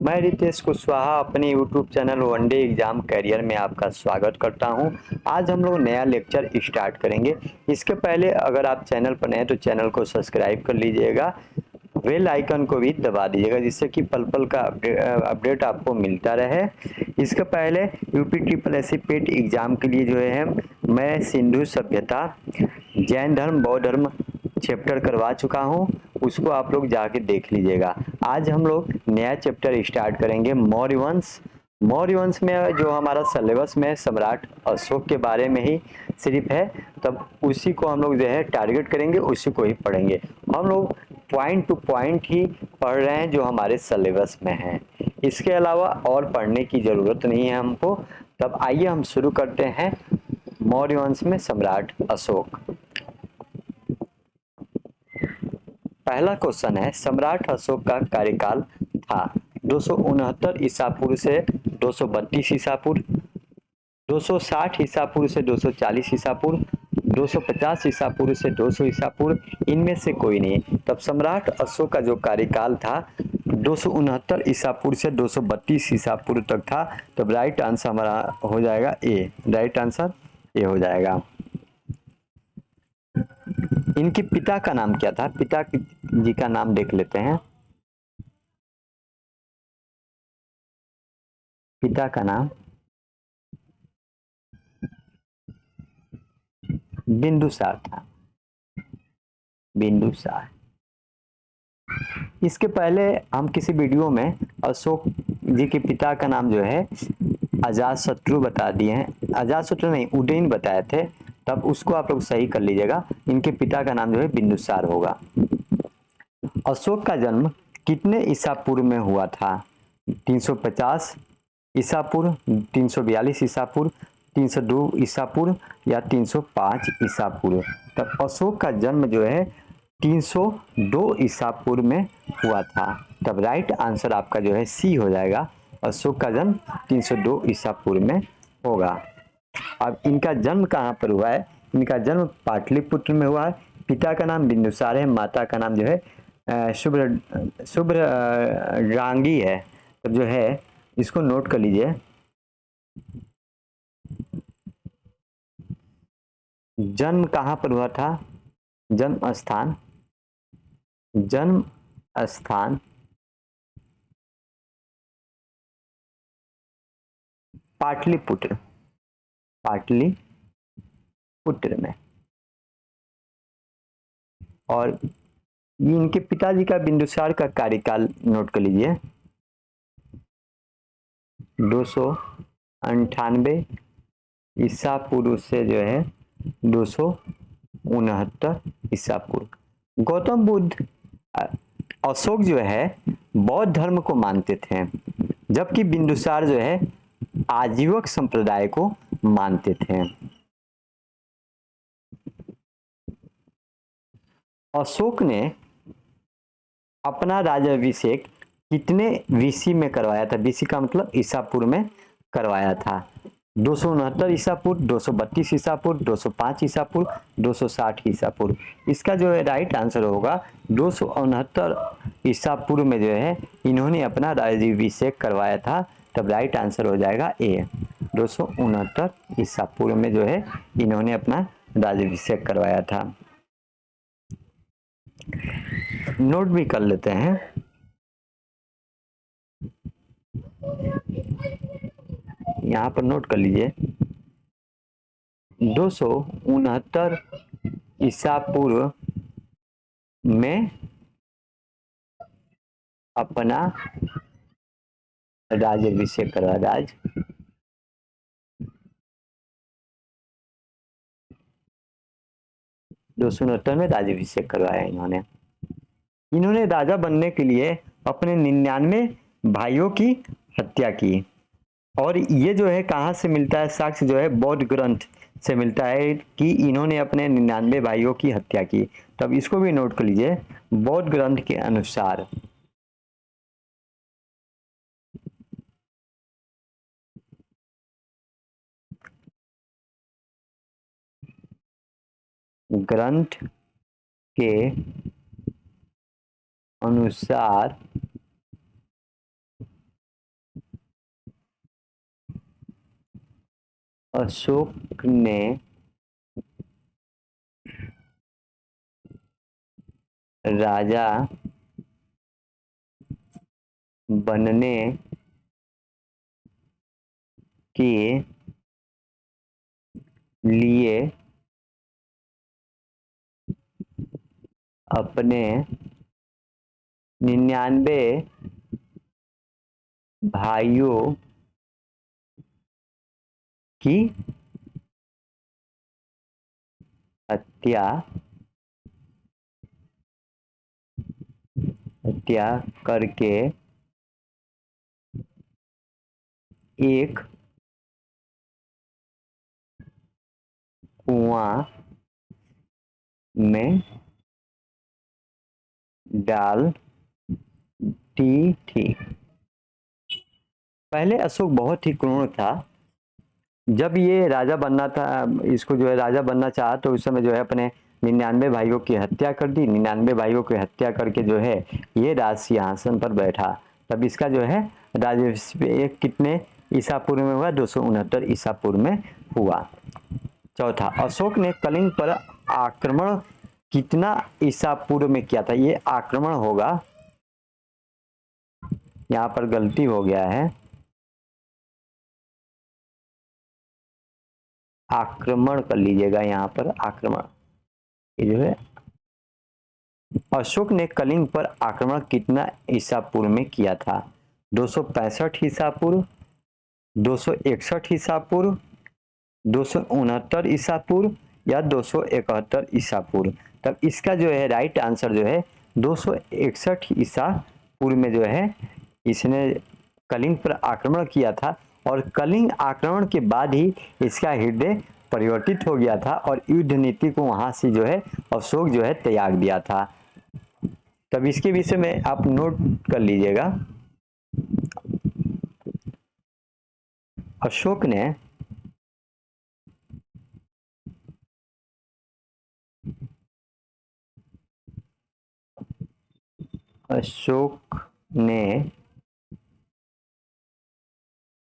मैं रितेश कुशवाहा अपने YouTube channel one day exam career में आपका स्वागत करता हूं। आज हम लोग नया लेक्चर स्टार्ट करेंगे। इसके पहले अगर आप चैनल पर नए हैं तो चैनल को सब्सक्राइब कर लीजिएगा, बेल आइकन को भी दबा दीजिएगा जिससे कि पल पल का अपडेट आपको मिलता रहे। इसके पहले UP triple S C PET exam के लिए जो है मैं सिंधु सभ्यता, जैन धर्म, बौद्ध धर्म चैप्टर करवा चुका हूं, उसको आप लोग जाके देख लीजिएगा। आज हम लोग नया चैप्टर स्टार्ट करेंगे मौर्य वंश। मौर्य वंश में जो हमारा सिलेबस में सम्राट अशोक के बारे में ही सिर्फ है, तब उसी को हम लोग जो है टारगेट करेंगे, उसी को ही पढ़ेंगे। हम लोग पॉइंट टू पॉइंट ही पढ़ रहे हैं जो हमारे सिलेबस में है, इसके अलावा और पढ़ने की जरूरत नहीं है हमको। तब आइए हम शुरू करते हैं मौर्य वंश में सम्राट अशोक। पहला क्वेश्चन है, सम्राट अशोक का कार्यकाल था 269 ईसा पूर्व से 232 ईसा पूर्व, 260 ईसा पूर्व से 240 ईसा पूर्व, 250 ईसा पूर्व से 200 ईसा पूर्व, इनमें से कोई नहीं। तब सम्राट अशोक का जो कार्यकाल था 269 ईसा पूर्व से 232 ईसा पूर्व तक था। तब राइट आंसर हमारा हो जाएगा ए। राइट आंसर ए हो जाएगा। इनके पिता का नाम क्या था? पिता जी का नाम देख लेते हैं। पिता का नाम बिंदुसार था। बिंदुसार। इसके पहले हम किसी वीडियो में अशोक जी के पिता का नाम जो है अजातशत्रु बता दिए हैं। अजातशत्रु नहीं, उदयन बताए थे, तब उसको आप लोग सही कर लीजिएगा। इनके पिता का नाम जो है बिंदुसार होगा। अशोक का जन्म कितने ईसा पूर्व में हुआ था? 350 ईसा पूर्व, 342 ईसा पूर्व, 302 ईसा पूर्व या 305 ईसा पूर्व। तब अशोक का जन्म जो है 302 ईसा पूर्व में हुआ था। तब राइट आंसर आपका जो है सी हो जाएगा। अशोक का जन्म 302 ईसा पूर्व में होगा। अब इनका जन्म कहाँ पर हुआ है? इनका जन्म पाटलिपुत्र में हुआ है। पिता का नाम बिंदुसार है, माता का नाम जो है शुभ्र शुभ्र रांगी है। तो जो है इसको नोट कर लीजिए। जन्म कहाँ पर हुआ था? जन्म स्थान, जन्म स्थान पाटलिपुत्र, पाटलिपुत्र में। और ये इनके पिताजी का बिंदुसार का कार्यकाल नोट कर लीजिए। 298 ईसा पूर्व से जो है 269 ईसा पूर्व। गौतम बुद्ध अशोक जो है बौद्ध धर्म को मानते थे, जबकि बिंदुसार जो है आजीवक संप्रदाय को मानते थे। अशोक ने अपना राज्याभिषेक कितने वीसी में करवाया था? वीसी का मतलब ईसा पूर्व में करवाया था। 269 ईसा पूर्व, 232 ईसा पूर्व, 205 ईसा पूर्व, 260 ईसा पूर्व। इसका जो है राइट आंसर होगा 269 ईसा पूर्व में जो है इन्होंने अपना राज्याभिषेक करवाया था। तब राइट आंसर हो जाएगा ए। 269 ईसा पूर्व में जो है इन्होंने अपना राज्याभिषेक करवाया था। नोट भी कर लेते हैं। यहाँ पर नोट कर लीजिए। 269 ईसा पूर्व में अपना राज्याभिषेक करा। 269 में राज्याभिषेक करवाया इन्होंने। इन्होंने राजा बनने के लिए अपने 99 भाइयों की हत्या की। और ये जो है कहाँ से मिलता है? साक्ष्य जो है बौद्ध ग्रंथ से मिलता है कि इन्होंने अपने 99 भाइयों की हत्या की। तब इसको भी नोट कर लीजिए। बौद्ध ग्रंथ के अनुसार ग्रंथ के अनुसार अशोक ने राजा बनने के लिए अपने 99 भाइयों की हत्या करके एक कुआं में डाल दी थी। पहले अशोक बहुत ही क्रूर था। जब ये राजा बनना था, इसको जो है राजा बनना चाहा, तो उस समय जो है अपने 99 भाइयों की हत्या कर दी। 99 भाइयों की हत्या करके जो है ये राज सिंहासन पर बैठा। तब इसका जो है राजवंश कितने ईसा पूर्व में हुआ? 269 ईसा पूर्व में हुआ। चौथा, अशोक ने कलिंग पर आक्रमण कितना ईसा पूर्व में किया था? ये आक्रमण होगा, यहाँ पर गलती हो गया है, आक्रमण कर लीजिएगा यहाँ पर, आक्रमण। ये जो है अशोक ने कलिंग पर आक्रमण कितना ईसा पूर्व में किया था? 265 ईसा पूर्व, 261 ईसा पूर्व, 269 ईसा पूर्व या 271 ईसा पूर्व? तब इसका जो है राइट आंसर जो है 261 ईसा पूर्व में जो है इसने कलिंग पर आक्रमण किया था। और कलिंग आक्रमण के बाद ही इसका हृदय परिवर्तित हो गया था और युद्ध नीति को वहां से जो है अशोक जो है त्याग दिया था। तब इसके विषय में आप नोट कर लीजिएगा। अशोक ने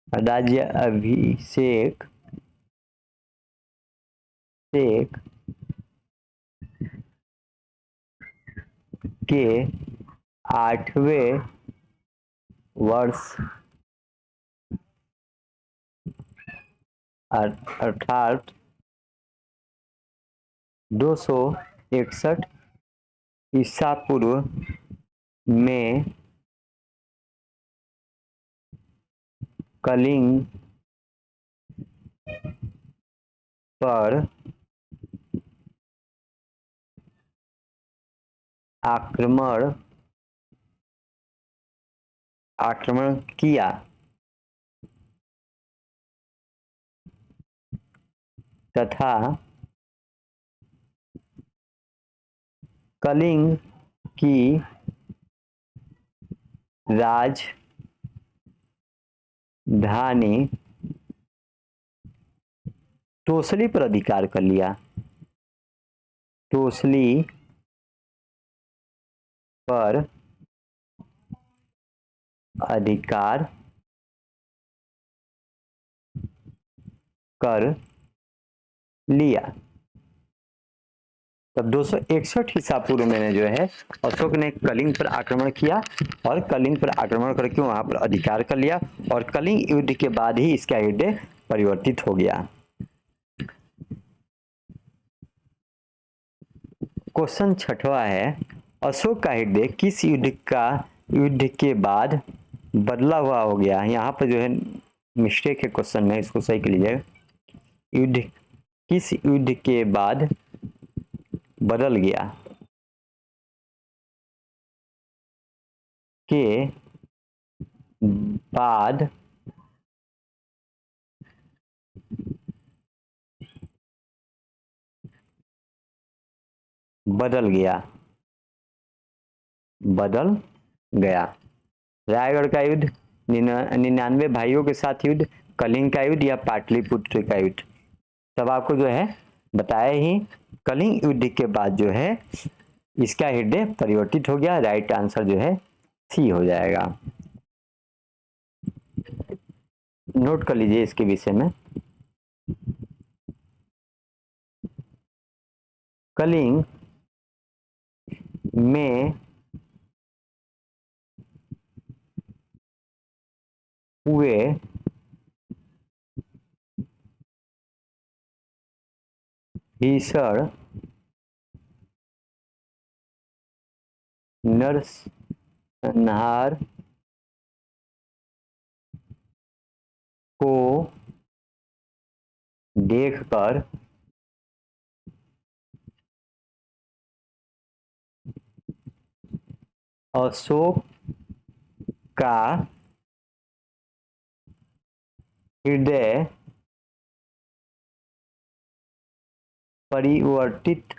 राज्य अभिषेक के 8वें वर्ष अर्थात 261 ईसा पूर्व में कलिंग पर आक्रमण किया तथा कलिंग की राजधानी तोसली पर अधिकार कर लिया। तोसली पर अधिकार कर लिया। तब 261 ईसा पूर्व में जो है अशोक ने कलिंग पर आक्रमण किया और कलिंग पर आक्रमण करके वहां पर अधिकार कर लिया और कलिंग युद्ध के बाद ही इसका हृदय परिवर्तित हो गया। क्वेश्चन छठवां है, अशोक का हृदय किस युद्ध के बाद बदला हुआ हो गया? यहाँ पर जो है मिस्टेक है क्वेश्चन में, इसको सही कर लीजिएगा। किस युद्ध के बाद बदल गया? के बाद बदल गया। रायगढ़ का युद्ध, 99 भाइयों के साथ युद्ध, कलिंग का युद्ध या पाटलिपुत्र का युद्ध? तब आपको जो है बताया ही, कलिंग युद्ध के बाद जो है इसका हृदय परिवर्तित हो गया। राइट आंसर जो है सी हो जाएगा। नोट कर लीजिए इसके विषय में। कलिंग में हुए भीषण नरसंहार को देखकर अशोक का हृदय परिवर्तित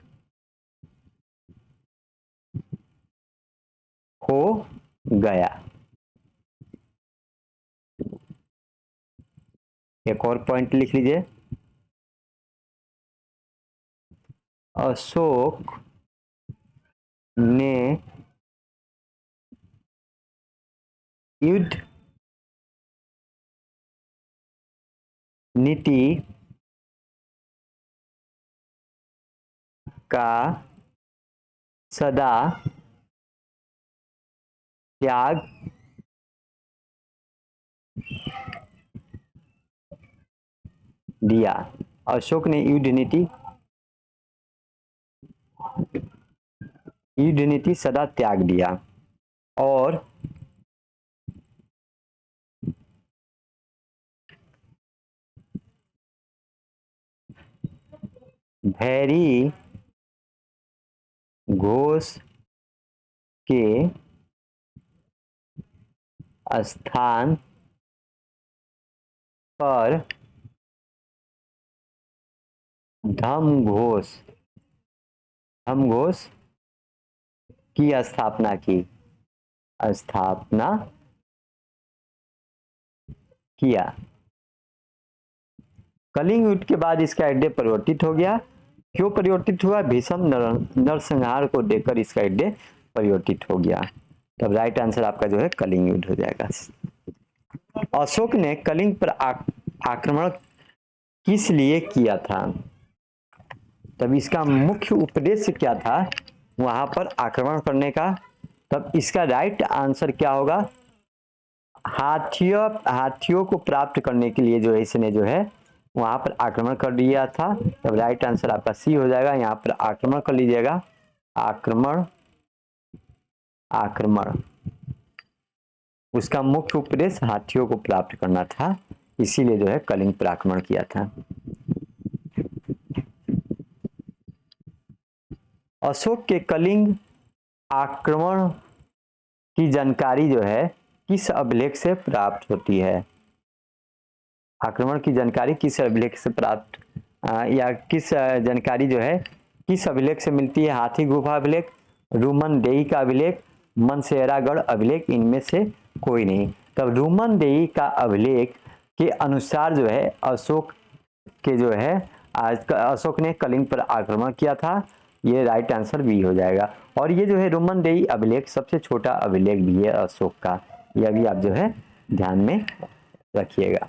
हो गया। एक और पॉइंट लिख लीजिए, अशोक ने युद्ध नीति का सदा त्याग दिया। अशोक ने युद्ध नीति सदा त्याग दिया और भैरी घोष के स्थान पर धर्मघोष की स्थापना किया। कलिंग युद्ध के बाद इसका अड्डे परिवर्तित हो गया। क्यों परिवर्तित हुआ? भीषम नरसंहार को देखकर इसका अड्डे परिवर्तित हो गया। तब राइट आंसर आपका जो है कलिंग युद्ध हो जाएगा। अशोक ने कलिंग पर आक्रमण किस लिए किया था? तब इसका मुख्य उद्देश्य क्या था वहां पर आक्रमण करने का? तब इसका राइट आंसर क्या होगा? हाथियों को प्राप्त करने के लिए जो है इसने जो है वहां पर आक्रमण कर दिया था। तब राइट आंसर आपका सी हो जाएगा। यहाँ पर आक्रमण कर लीजिएगा। आक्रमण उसका मुख्य उद्देश्य हाथियों को प्राप्त करना था, इसीलिए जो है कलिंग पर आक्रमण किया था। अशोक के कलिंग आक्रमण की जानकारी जो है किस अभिलेख से प्राप्त होती है? आक्रमण की जानकारी किस अभिलेख से प्राप्त या किस जानकारी जो है किस अभिलेख से मिलती है? हाथी गुफा अभिलेख, रूमनदेई का अभिलेख, मनसेरागढ़ अभिलेख, इनमें से कोई नहीं। तब रूमनदेई का अभिलेख के अनुसार जो है अशोक ने कलिंग पर आक्रमण किया था। ये राइट आंसर बी हो जाएगा। और ये जो है रूमनदेई अभिलेख सबसे छोटा अभिलेख भी है अशोक का, यह भी आप जो है ध्यान में रखिएगा।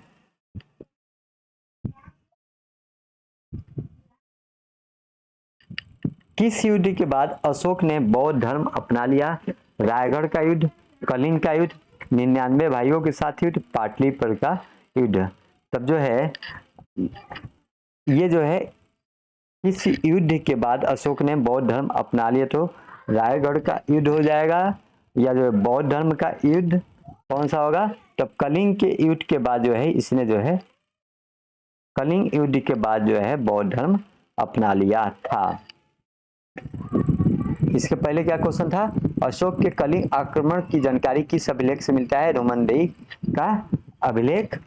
किस युद्ध के बाद अशोक ने बौद्ध धर्म अपना लिया? रायगढ़ का युद्ध, कलिंग का युद्ध, 99 भाइयों के साथ युद्ध, पाटलिपुत्र का युद्ध। तब जो है ये जो है इस युद्ध के बाद अशोक ने बौद्ध धर्म अपना लिया। तो रायगढ़ का युद्ध हो जाएगा या जो है बौद्ध धर्म का युद्ध कौन सा होगा? तब कलिंग के युद्ध के बाद जो है इसने जो है कलिंग युद्ध के बाद जो है बौद्ध धर्म अपना लिया था। इसके पहले क्या क्वेश्चन था? अशोक के कलिंग आक्रमण की जानकारी किस अभिलेख से मिलता है? रूमनदेई का अभिलेख।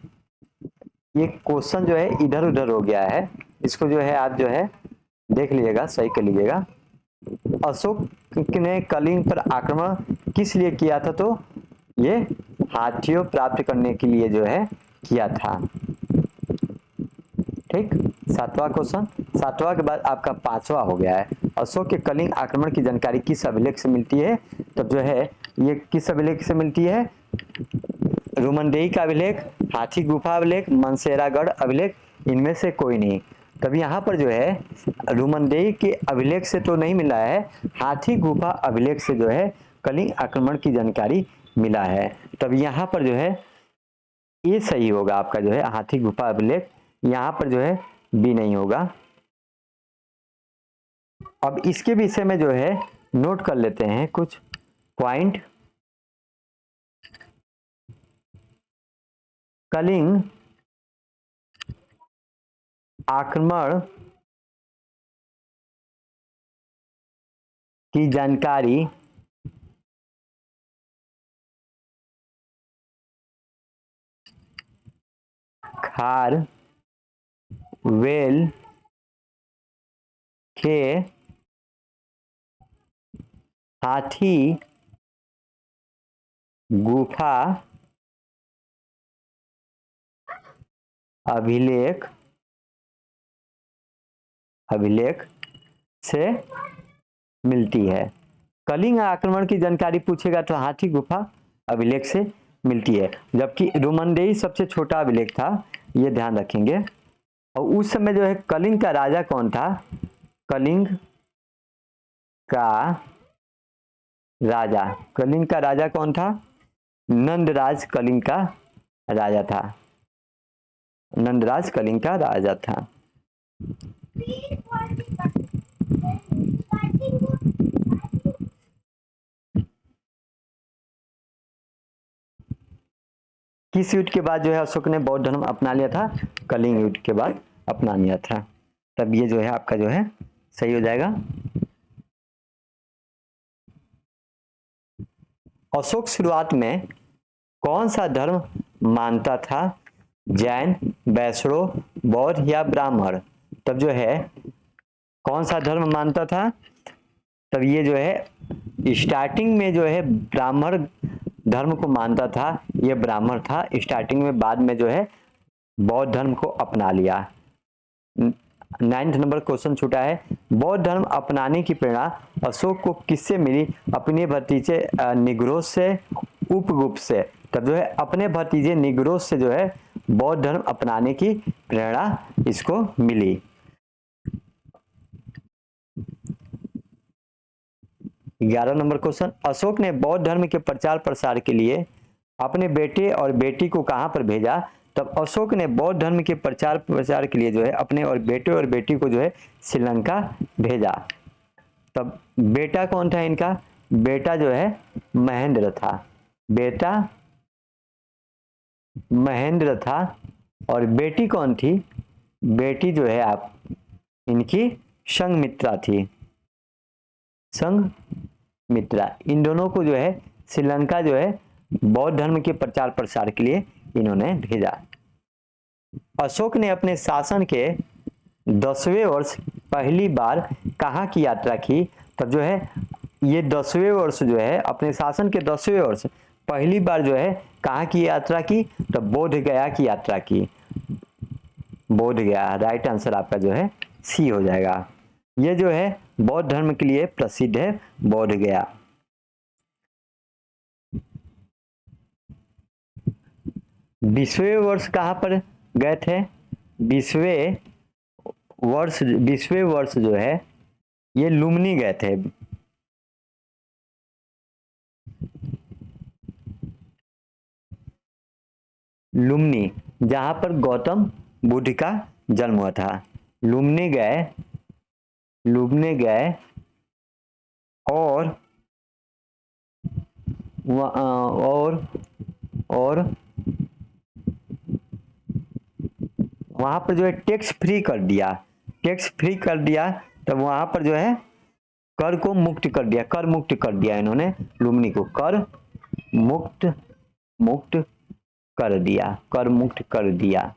ये क्वेश्चन जो है इधर उधर हो गया है, इसको जो है आप जो है देख लीजिएगा, सही कर लीजिएगा। अशोक ने कलिंग पर आक्रमण किस लिए किया था? तो ये हाथियों प्राप्त करने के लिए जो है किया था। ठीक, 7वां क्वेश्चन। 7वां के बाद आपका 5वां हो गया है। अशोक के कलिंग आक्रमण की जानकारी किस अभिलेख से मिलती है? तब जो है ये किस अभिलेख से मिलती है? रूमनदेई का अभिलेख, हाथी गुफा अभिलेख, मनसेरागढ़ अभिलेख, इनमें से कोई नहीं। तब यहाँ पर जो है रुमनदेही के अभिलेख से तो नहीं मिला है, हाथी गुफा अभिलेख से जो है कलिंग आक्रमण की जानकारी मिला है। तब यहाँ पर जो है ये सही होगा आपका जो है हाथी गुफा अभिलेख, यहाँ पर जो है बी नहीं होगा। अब इसके विषय में जो है नोट कर लेते हैं कुछ पॉइंट। कलिंग आक्रमण की जानकारी खारवेल के हाथी गुफा अभिलेख से मिलती है। कलिंग आक्रमण की जानकारी पूछेगा तो हाथी गुफा अभिलेख से मिलती है, जबकि रुमनदेही सबसे छोटा अभिलेख था, ये ध्यान रखेंगे। और उस समय जो है कलिंग का राजा कौन था? कलिंग का राजा कौन था? नंदराज कलिंग का राजा था। नंदराज कलिंग का राजा था। किस युद्ध के बाद जो है अशोक ने बौद्ध धर्म अपना लिया था? कलिंग युद्ध के बाद अपना लिया था। तब ये जो है आपका जो है सही हो जाएगा। अशोक शुरुआत में कौन सा धर्म मानता था? जैन, वैष्णव, बौद्ध या ब्राह्मण? तब जो है कौन सा धर्म मानता था? तब ये जो है स्टार्टिंग में जो है ब्राह्मण धर्म को मानता था, ये ब्राह्मण था स्टार्टिंग में, बाद में जो है बौद्ध धर्म को अपना लिया। 9th नंबर क्वेश्चन छूटा है। बौद्ध धर्म अपनाने की प्रेरणा अशोक को किससे मिली? अपने भतीजे निग्रोस से, उपगुप्त से? तब जो है अपने भतीजे निग्रोस से जो है बौद्ध धर्म अपनाने की प्रेरणा इसको मिली। 11 नंबर क्वेश्चन, अशोक ने बौद्ध धर्म के प्रचार प्रसार के लिए अपने बेटे और बेटी को कहां पर भेजा? तब अशोक ने बौद्ध धर्म के प्रचार प्रसार के लिए जो है अपने और बेटे और बेटी को जो है श्रीलंका भेजा। तब बेटा कौन था इनका? बेटा जो है महेंद्र था। बेटा महेंद्र था। और बेटी कौन थी? बेटी जो है आप इनकी संघमित्रा थी। संघमित्रा। इन दोनों को जो है श्रीलंका जो है बौद्ध धर्म के प्रचार प्रसार के लिए इन्होंने भेजा। अशोक ने अपने शासन के 10वें वर्ष पहली बार कहाँ की यात्रा की? तब जो है ये 10वें वर्ष जो है अपने शासन के 10वें वर्ष पहली बार जो है कहाँ की यात्रा की? तो बोध गया की यात्रा की। बोध गया, राइट आंसर आपका जो है सी हो जाएगा। ये जो है बौद्ध धर्म के लिए प्रसिद्ध है, बोध गया। बीसवें वर्ष कहाँ पर गए थे? 20वें वर्ष जो है ये लुम्बिनी गए थे। लुम्बिनी, जहां पर गौतम बुद्ध का जन्म हुआ था। लुम्बिनी गए और वहां पर जो है टैक्स फ्री कर दिया। तब वहां पर जो है कर को मुक्त कर दिया इन्होंने लुम्बिनी को कर मुक्त कर दिया।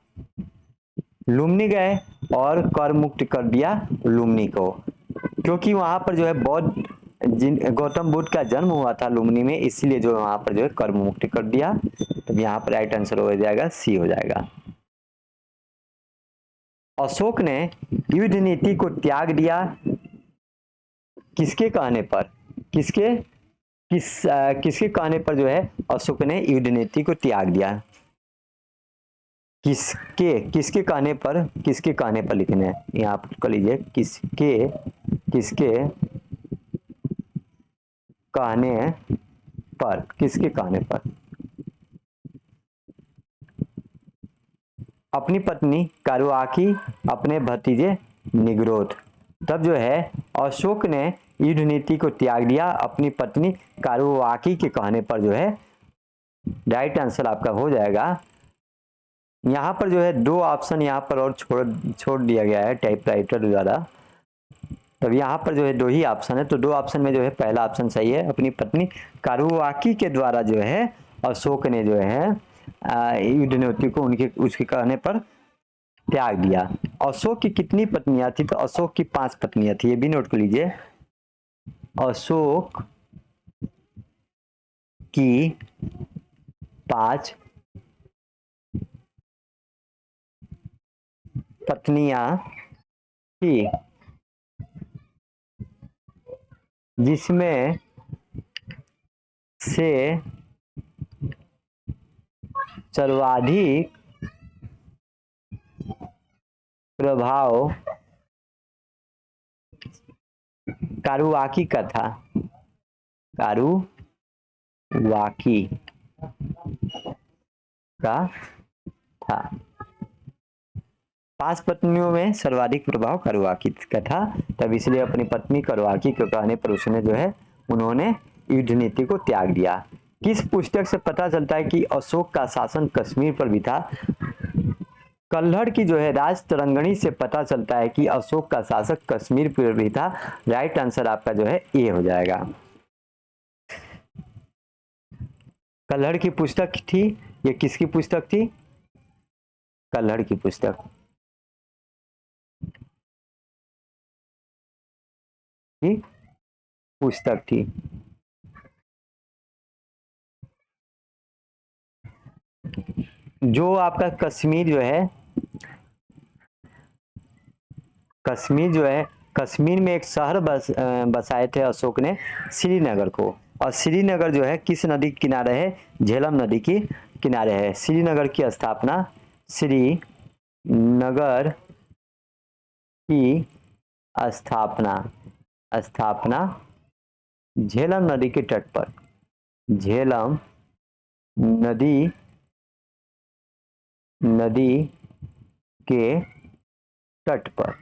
लुम्बिनी गए और कर मुक्त कर दिया लुम्बिनी को, क्योंकि वहां पर जो है गौतम बुद्ध का जन्म हुआ था लुम्बिनी में, इसलिए जो वहां पर जो है कर मुक्त कर दिया। तो यहाँ पर राइट आंसर हो जाएगा सी हो जाएगा। अशोक ने युद्ध नीति को त्याग दिया किसके कहने पर? किसके कहने पर जो है अशोक ने युद्ध नीति को त्याग दिया? किसके किसके कहने पर लिखना है, यहाँ आप कर लीजिए किसके किसके कहने पर अपनी पत्नी कारुआकी, अपने भतीजे निग्रोध। तब जो है अशोक ने युद्ध नीति को त्याग दिया अपनी पत्नी कारुआकी के कहने पर, जो है राइट आंसर आपका हो जाएगा। यहाँ पर जो है दो ऑप्शन यहाँ पर और छोड़ दिया गया है टाइपराइटर द्वारा। तब यहाँ पर जो है दो ही ऑप्शन है, तो दो ऑप्शन में जो है पहला ऑप्शन सही है, अपनी पत्नी कारुआकी के द्वारा जो है अशोक ने जो है युद्ध नीति को उसके कहने पर त्याग दिया। अशोक की कितनी पत्नियां थी, तो अशोक की 5 पत्नियां थी, ये भी नोट कर लीजिए। अशोक की 5 पत्नियां थी, जिसमें से सर्वाधिक प्रभाव कारुआकी का था। कारुआकी का था। 5 पत्नियों में सर्वाधिक प्रभाव कारुआकी का था, तब इसलिए अपनी पत्नी कारुआकी के कहने पर उसने जो है उन्होंने युद्ध नीति को त्याग दिया। किस पुस्तक से पता चलता है कि अशोक का शासन कश्मीर पर भी था? कल्हड़ की जो है राज तरंगणी से पता चलता है कि अशोक का शासक कश्मीर पर भी था। राइट आंसर आपका जो है ए हो जाएगा। कल्हड़ की पुस्तक थी, ये किसकी पुस्तक थी? कल्हड़ की पुस्तक थी। जो आपका कश्मीर जो है, कश्मीर में एक शहर बसाए थे अशोक ने, श्रीनगर को। और श्रीनगर जो है किस नदी के किनारे है? झेलम नदी की किनारे है। श्रीनगर की स्थापना झेलम नदी के तट पर, झेलम नदी के तट पर।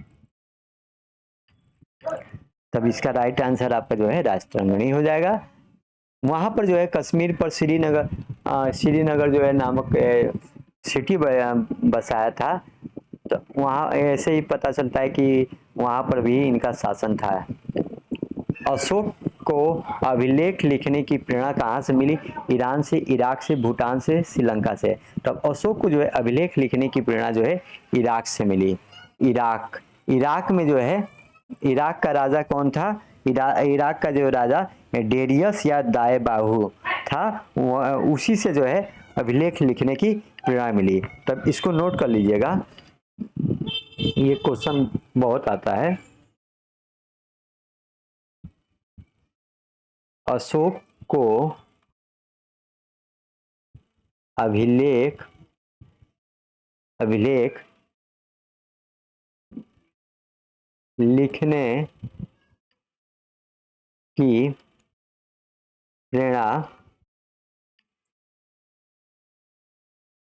तब इसका राइट आंसर आपका जो है राजतरंगिणी हो जाएगा। वहां पर जो है कश्मीर पर श्रीनगर जो है नामक सिटी बसाया था। तो वहां ऐसे ही पता चलता है कि वहां पर भी इनका शासन था। अशोक को अभिलेख लिखने की प्रेरणा कहाँ से मिली? ईरान से, इराक से, भूटान से, श्रीलंका से। तब अशोक को जो है अभिलेख लिखने की प्रेरणा जो है इराक से मिली। इराक में जो है, इराक का राजा कौन था? इराक का जो राजा डेरियस या दाए बाहू था, उसी से जो है अभिलेख लिखने की प्रेरणा मिली। तब इसको नोट कर लीजिएगा, ये क्वेश्चन बहुत आता है। अशोक को अभिलेख लिखने की प्रेरणा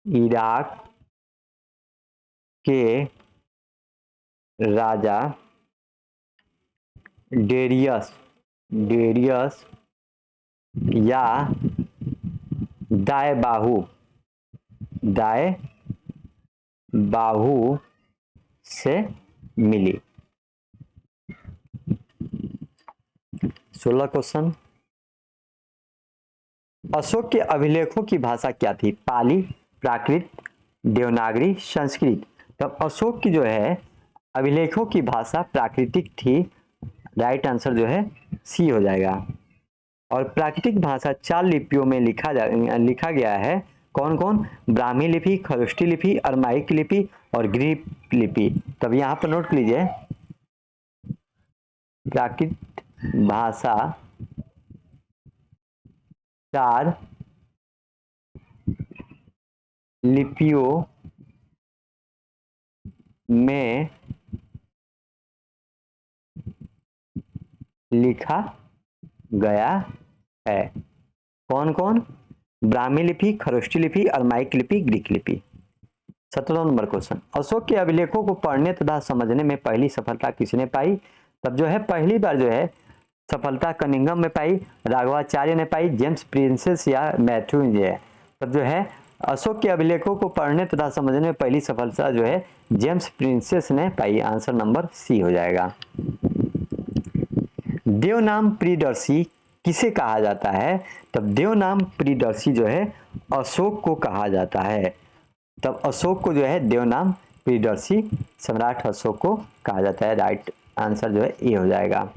इराक के राजा डेरियस या दाए बाहू से मिली। 16 क्वेश्चन। अशोक के अभिलेखों की भाषा क्या थी? पाली, प्राकृत, देवनागरी, संस्कृत। तब अशोक की जो है अभिलेखों की भाषा प्राकृतिक थी। राइट आंसर जो है सी हो जाएगा। और प्राकृतिक भाषा 4 लिपियों में लिखा गया है। कौन कौन? ब्राह्मी लिपि, खरोष्ठी लिपि, अरमाइक लिपि और ग्रीक लिपि। तब यहाँ पर नोट लीजिए, प्राकृत भाषा 4 लिपियों में लिखा गया है। कौन कौन? ब्राह्मी लिपि, खरोष्ठी लिपि, अरमाइक लिपि, ग्रीक लिपि। 17 नंबर क्वेश्चन, अशोक के अभिलेखों को पढ़ने तथा समझने में पहली सफलता किसने पाई? तब जो है पहली बार जो है सफलता कनिंघम में पाई, राघवाचार्य ने पाई, जेम्स प्रिंसेस या मैथ्यू ने। तब जो है अशोक के अभिलेखों को पढ़ने तथा समझने में पहली सफलता जो है जेम्स प्रिंसेस ने पाई। आंसर नंबर सी हो जाएगा। देवनाम प्रियदर्शी किसे कहा जाता है? तब देवनाम प्रियदर्शी जो है अशोक को कहा जाता है। तब अशोक को जो है देवनाम प्रियदर्शी सम्राट अशोक को कहा जाता है। राइट आंसर जो है ए हो जाएगा।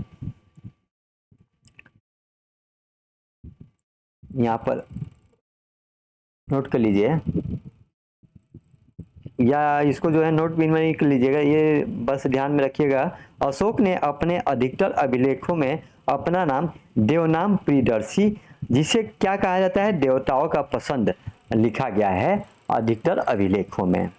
यहाँ पर नोट कर लीजिए या इसको जो है नोट भी नहीं कर लीजिएगा, ये बस ध्यान में रखिएगा। अशोक ने अपने अधिकतर अभिलेखों में अपना नाम देवनाम प्रियदर्शी, जिसे क्या कहा जाता है देवताओं का पसंद, लिखा गया है अधिकतर अभिलेखों में।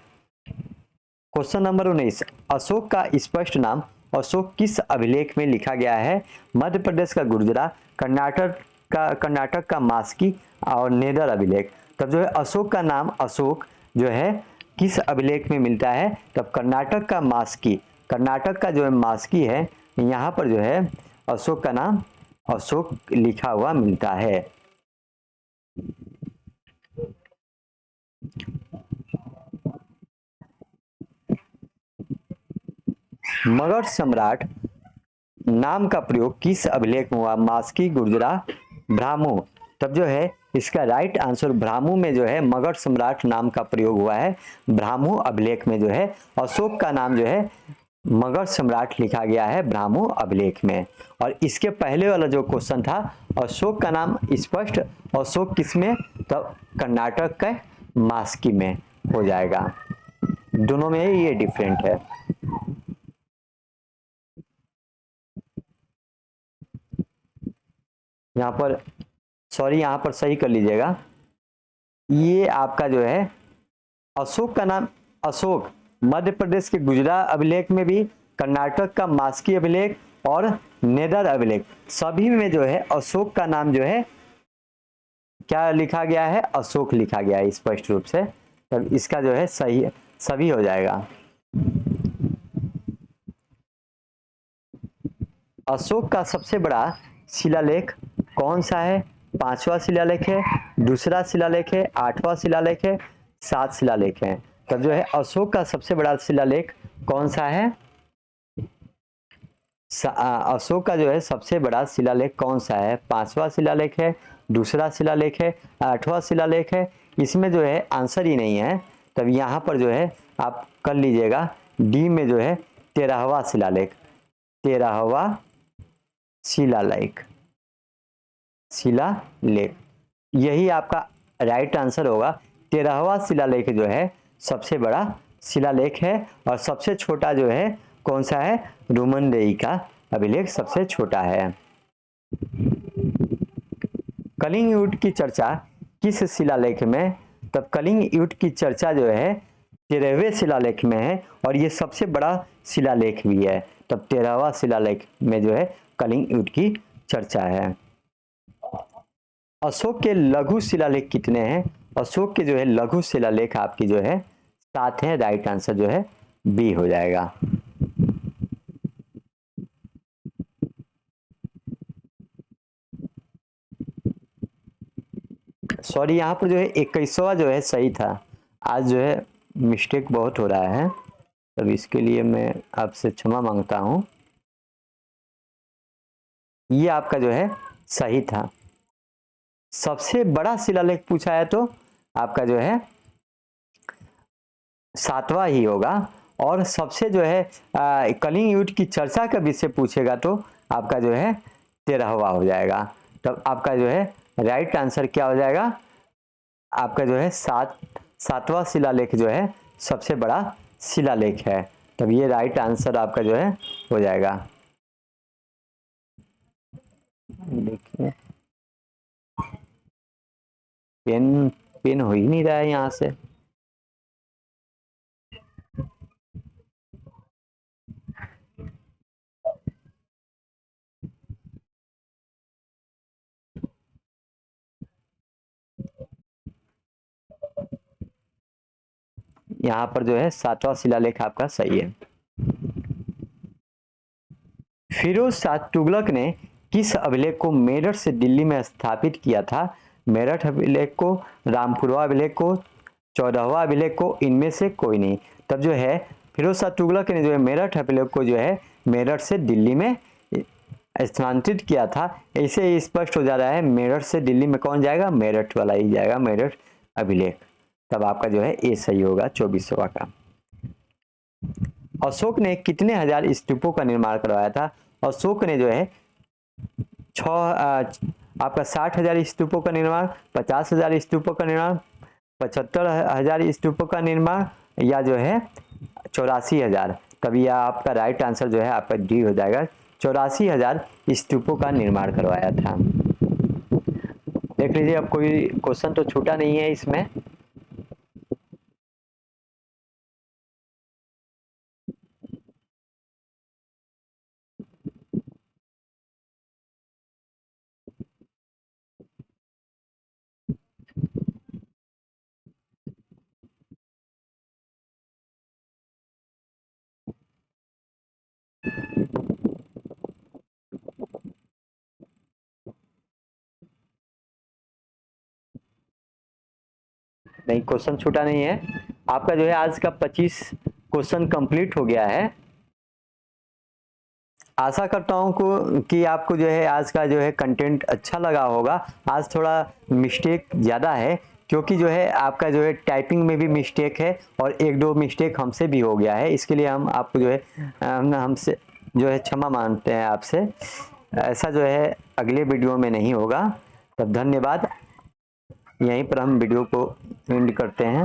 क्वेश्चन नंबर 19, अशोक का स्पष्ट नाम अशोक किस अभिलेख में लिखा गया है? मध्य प्रदेश का गुर्जरा, कर्नाटक का मास्की और नेदर अभिलेख। तब जो है अशोक का नाम अशोक जो है किस अभिलेख में मिलता है? तब कर्नाटक का मास्की, कर्नाटक का जो है मास्की है, यहाँ पर जो है अशोक का नाम अशोक लिखा हुआ मिलता है। मगध सम्राट नाम का प्रयोग किस अभिलेख में हुआ? मास्की, गुर्जरा, ब्राह्मो। तब जो है इसका राइट आंसर ब्राह्मो में जो है मगध सम्राट नाम का प्रयोग हुआ है। ब्राह्मो अभिलेख में जो है अशोक का नाम जो है मगध सम्राट लिखा गया है ब्राह्मो अभिलेख में। और इसके पहले वाला जो क्वेश्चन था अशोक का नाम स्पष्ट अशोक किसमें? तब कर्नाटक का मास्की में हो जाएगा। दोनों में ये डिफरेंट है। यहाँ पर सॉरी, यहाँ पर सही कर लीजिएगा, ये आपका जो है अशोक का नाम अशोक मध्य प्रदेश के गुजरा अभिलेख में भी, कर्नाटक का मास्की अभिलेख और नेदर अभिलेख सभी में जो है अशोक का नाम जो है क्या लिखा गया है? अशोक लिखा गया है स्पष्ट रूप से। तब इसका जो है सही सभी हो जाएगा। अशोक का सबसे बड़ा शिलालेख कौन सा है? 5वां शिलालेख है, दूसरा शिलालेख है, 8वां शिलालेख है, 7 शिलालेख है। तब जो है अशोक का सबसे बड़ा शिलालेख कौन सा है? अशोक का जो है सबसे बड़ा शिलालेख कौन सा है? 5वां शिलालेख है, दूसरा शिलालेख है, 8वां शिलालेख है। इसमें जो है आंसर ही नहीं है। तब यहाँ पर जो है आप कर लीजिएगा डी में जो है 13वां शिलालेख, 13वां शिलालेख, शिलालेख यही आपका राइट आंसर होगा। 13वां शिलालेख जो है सबसे बड़ा शिलालेख है और सबसे छोटा जो है कौन सा है? रोमनदेही का अभिलेख सबसे छोटा है। कलिंग युद्ध की चर्चा किस शिलालेख में? तब कलिंग युद्ध की चर्चा जो है 13वें शिलालेख में है और ये सबसे बड़ा शिलालेख भी है। तब 13वां शिलालेख में जो है कलिंग युद्ध की चर्चा है। अशोक के लघु शिलालेख कितने हैं? अशोक के जो है लघु शिलालेख आपकी जो है 7 है। राइट आंसर जो है बी हो जाएगा। सॉरी, यहाँ पर जो है 21वां जो है सही था। आज जो है मिस्टेक बहुत हो रहा है, तब इसके लिए मैं आपसे क्षमा मांगता हूँ। ये आपका जो है सही था। सबसे बड़ा शिलालेख पूछा है तो आपका जो है 7वां ही होगा। और सबसे जो है कलिंग युद्ध की चर्चा का विषय पूछेगा तो आपका जो है 13वां हो जाएगा। तब आपका जो है राइट आंसर क्या हो जाएगा? आपका जो है 7वां शिलालेख जो है सबसे बड़ा शिलालेख है। तब ये राइट आंसर आपका जो है हो जाएगा। देखिए पेन पेन हो ही नहीं रहा है यहाँ से। यहाँ पर जो है 7वां शिलालेख आपका सही है। फिरोज शाह तुगलक ने किस अभिलेख को मेरठ से दिल्ली में स्थापित किया था? मेरठ अभिलेख को, रामपुरवा अभिलेख को, 14वां अभिलेख को, इनमें से कोई नहीं। तब जो है फिरोज शाह तुगलक ने जो है मेरठ अभिलेख को जो है मेरठ से दिल्ली में स्थानांतरित किया था। ऐसे स्पष्ट हो जा रहा है मेरठ से दिल्ली में कौन जाएगा? मेरठ वाला ही जाएगा, मेरठ अभिलेख। तब आपका जो है ए सही होगा 24वां का। अशोक ने कितने हजार स्तूपों का निर्माण करवाया था? अशोक ने जो है आपका 60,000 स्तूपों का निर्माण, 50,000 स्तूपों का निर्माण, 75,000 स्तूपों का निर्माण, या जो है 84,000। तब यह आपका राइट आंसर जो है आपका डी हो जाएगा। 84,000 स्तूपों का निर्माण करवाया था। देख लीजिए, अब कोई क्वेश्चन तो छूटा नहीं है इसमें। नहीं, क्वेश्चन छूटा नहीं है आपका। जो है आज का 25 क्वेश्चन कंप्लीट हो गया है। आशा करता हूँ कि आपको जो है आज का जो है कंटेंट अच्छा लगा होगा। आज थोड़ा मिस्टेक ज़्यादा है, क्योंकि जो है आपका जो है टाइपिंग में भी मिस्टेक है और एक दो मिस्टेक हमसे भी हो गया है। इसके लिए हम आपको जो है हमसे जो है क्षमा मांगते हैं आपसे। ऐसा जो है अगले वीडियो में नहीं होगा। तब धन्यवाद। यहीं पर हम वीडियो को एंड करते हैं।